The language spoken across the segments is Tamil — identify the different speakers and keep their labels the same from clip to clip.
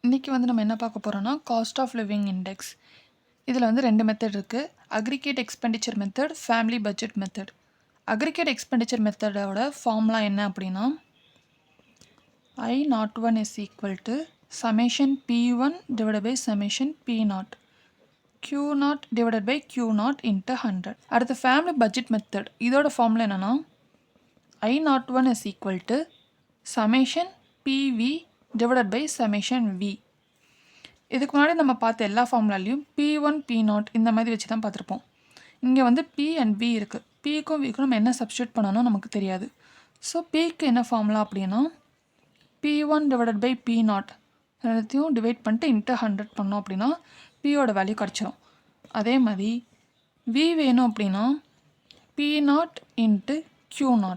Speaker 1: இன்றைக்கி வந்து நம்ம என்ன பார்க்க போகிறோம்னா காஸ்ட் ஆஃப் லிவிங் இண்டெக்ஸ். இதில் வந்து 2 மெத்தட் இருக்குது. Aggregate expenditure method, family budget method. Aggregate expenditure மெத்தடோட ஃபார்முலா என்ன அப்படின்னா I01 is equal to summation P1 divided by summation P0 Q0 divided by Q0 into 100. அடுத்து ஃபேமிலி பட்ஜெட் மெத்தட். இதோட ஃபார்முலா என்னென்னா I01 is equal to summation PV divided by summation V. இதுக்கு முன்னாடி நம்ம பார்த்த எல்லா ஃபார்முலாலையும் P1 P0 இந்த மாதிரி வச்சு தான் பார்த்துருப்போம். இங்கே வந்து P அண்ட் V இருக்குது. Pக்கும் Vக்கும் நம்ம என்ன சப்ஸ்டியூட் பண்ணணும் நமக்கு தெரியாது. ஸோ Pக்கு என்ன ஃபார்முலா அப்படின்னா P1 divided by P0 எல்லாத்தையும் டிவைட் பண்ணிட்டு இன்ட்டு 100 பண்ணோம் அப்படின்னா Pயோட வேல்யூ கிடச்சிரும். அதே மாதிரி V வேணும் அப்படின்னா P0 into Q0.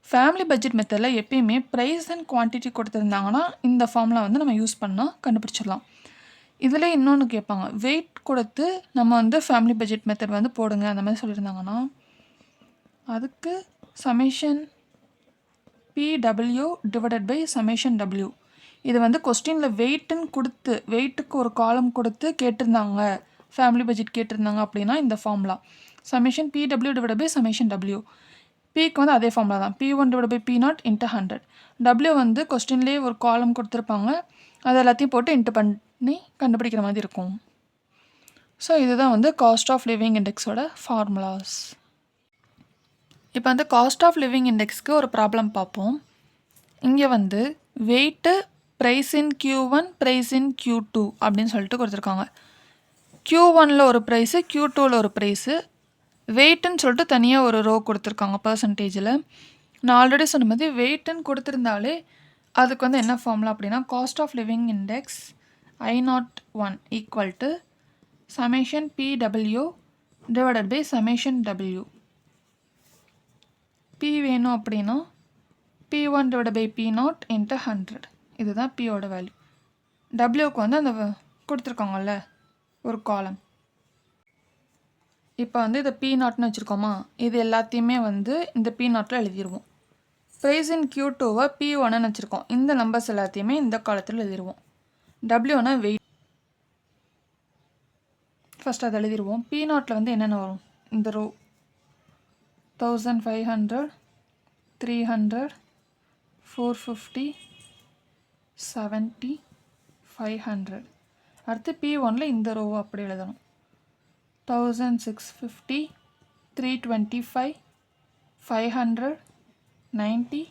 Speaker 1: Family budget மெத்தடில் எப்பயுமே ப்ரைஸ் அண்ட் குவான்டிட்டி கொடுத்துருந்தாங்கன்னா இந்த ஃபார்முலா வந்து நம்ம யூஸ் பண்ணால் கண்டுபிடிச்சிடலாம். இதில் இன்னொன்று கேட்பாங்க, வெயிட் கொடுத்து நம்ம வந்து ஃபேமிலி பட்ஜெட் மெத்தட் வந்து போடுங்க அந்த மாதிரி சொல்லியிருந்தாங்கன்னா அதுக்கு summation PW divided by summation W. இது வந்து கொஸ்டினில் வெயிட்டுன்னு கொடுத்து வெயிட்டுக்கு ஒரு காலம் கொடுத்து கேட்டிருந்தாங்க, ஃபேமிலி பட்ஜெட் கேட்டிருந்தாங்க அப்படின்னா இந்த formula summation PW divided by summation W. Pக்கு வந்து அதே ஃபார்முலா தான், P1 divide by P0 into 100. W வந்து கொஸ்டின்லேயே ஒரு காலம் கொடுத்துருப்பாங்க, அது எல்லாத்தையும் போட்டு இன்ட்டு பண்ணி கண்டுபிடிக்கிற மாதிரி இருக்கும். ஸோ இதுதான் வந்து காஸ்ட் ஆஃப் லிவிங் இண்டெக்ஸோட ஃபார்முலாஸ். இப்போ வந்து காஸ்ட் ஆஃப் லிவிங் இண்டெக்ஸ்க்கு ஒரு ப்ராப்ளம் பார்ப்போம். இங்கே வந்து வெயிட்டு ப்ரைஸ் இன் Q1 ப்ரைஸ் இன் Q2 அப்படின்னு சொல்லிட்டு கொடுத்துருக்காங்க. Q1ல் ஒரு ப்ரைஸு, Q2வில் ஒரு ப்ரைஸு, வெயிட்டுன்னு சொல்லிட்டு தனியாக ஒரு ரோ கொடுத்துருக்காங்க பர்சன்டேஜில். நான் ஆல்ரெடி சொன்ன மாதிரி வெயிட்டுன்னு கொடுத்துருந்தாலே அதுக்கு வந்து என்ன ஃபார்முலா அப்படின்னா cost of living index I01 equal to summation PW divided by summation W. P வேணும் அப்படின்னா P1 divide by P0 into 100. இதுதான் Pயோட வேல்யூ. Wக்கு வந்து அந்த கொடுத்துருக்காங்கல்ல ஒரு காலம். இப்போ வந்து இதை P0ன்னு வச்சுருக்கோமா, இது எல்லாத்தையுமே வந்து இந்த P0ல் எழுதிடுவோம். ப்ரைஸ் இன் Q2வை P1ன்னு வச்சுருக்கோம், இந்த நம்பர்ஸ் எல்லாத்தையுமே இந்த காலத்தில் எழுதிடுவோம். Wனா வெயிட், ஃபஸ்ட் அதை எழுதிடுவோம். P0ல் வந்து என்னென்ன வரும், இந்த ரோ 1500 300 450 70 500. அடுத்து P1ல் இந்த ரோவை அப்படி எழுதணும், 1650 325 500 90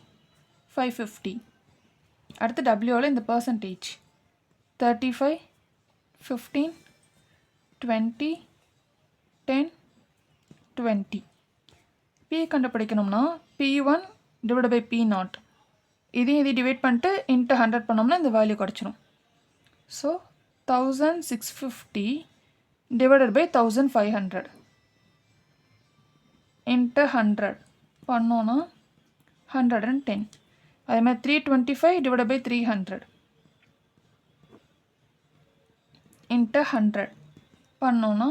Speaker 1: 550. அடுத்து Wவில் இந்த பர்சன்டேஜ் 35 15 20 10 20. P கண்டுபிடிக்கணும்னா P1 டிவைட் பை P0 இதையும் டிவைட் பண்ணிட்டு இன்ட்டு 100 பண்ணோம்னா இந்த வேல்யூ கிடச்சிரும். ஸோ 1650 divided by 1500 into 100 பண்ணோன்னா 110. அதே மாதிரி 325 divided by 300 into 100 பண்ணோன்னா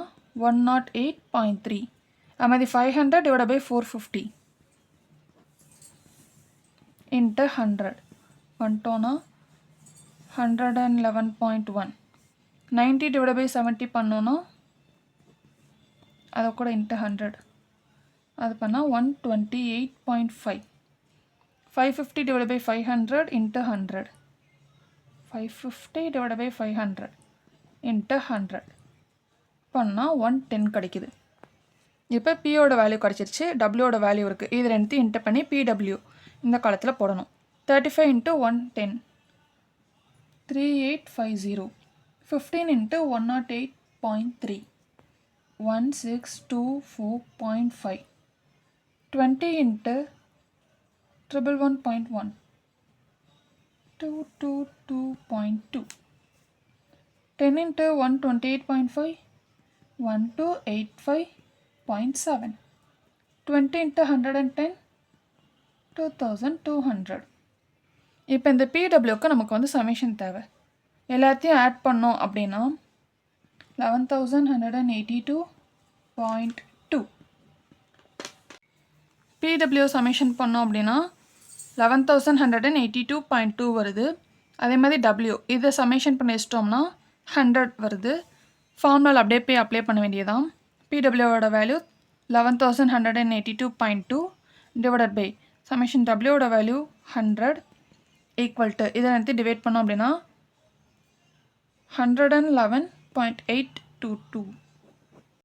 Speaker 1: 108.3. அது மாதிரி 500 divided by 450 into 100 பண்ணிட்டோன்னா 111.1. 90 divided by 70 பண்ணோன்னா அதை கூட இன்ட்டு 100 அது பண்ணால் 128.5. 550 divided by 500 into 100 550 divided by 500 into 100 பண்ணால் 110 கிடைக்குது. இப்போ Pயோட வேல்யூ கிடச்சிருச்சு, Wயோட வேல்யூ இருக்குது. இது ரெண்டுத்தையும் இன்ட்டு பண்ணி PW இந்த காலத்தில் போடணும். 35 into 110 3850. 15 into 108.3 1624.5. 20 into 111.1 222.2. 10 into 128.5 1285.7. 20 into 110 2200. இப்போ இந்த PWக்கு நமக்கு வந்து சமேஷன் தேவை. எல்லாத்தையும் ஆட் பண்ணோம் அப்படின்னா 11182.2. PW சமேஷன் பண்ணோம் அப்படின்னா 11,182.2 வருது. அதே மாதிரி W இதை சமேஷன் பண்ணி வச்சிட்டோம்னா 100 வருது. ஃபார்முலாவில் அப்படியே போய் அப்ளை பண்ண வேண்டியதான். PWவோட வேல்யூ 11,182.2 டிவைடட் பை சமேஷன் Wவோட வேல்யூ 100 ஈக்குவல் டு இதை எடுத்து டிவைட் பண்ணோம் அப்படின்னா 111.822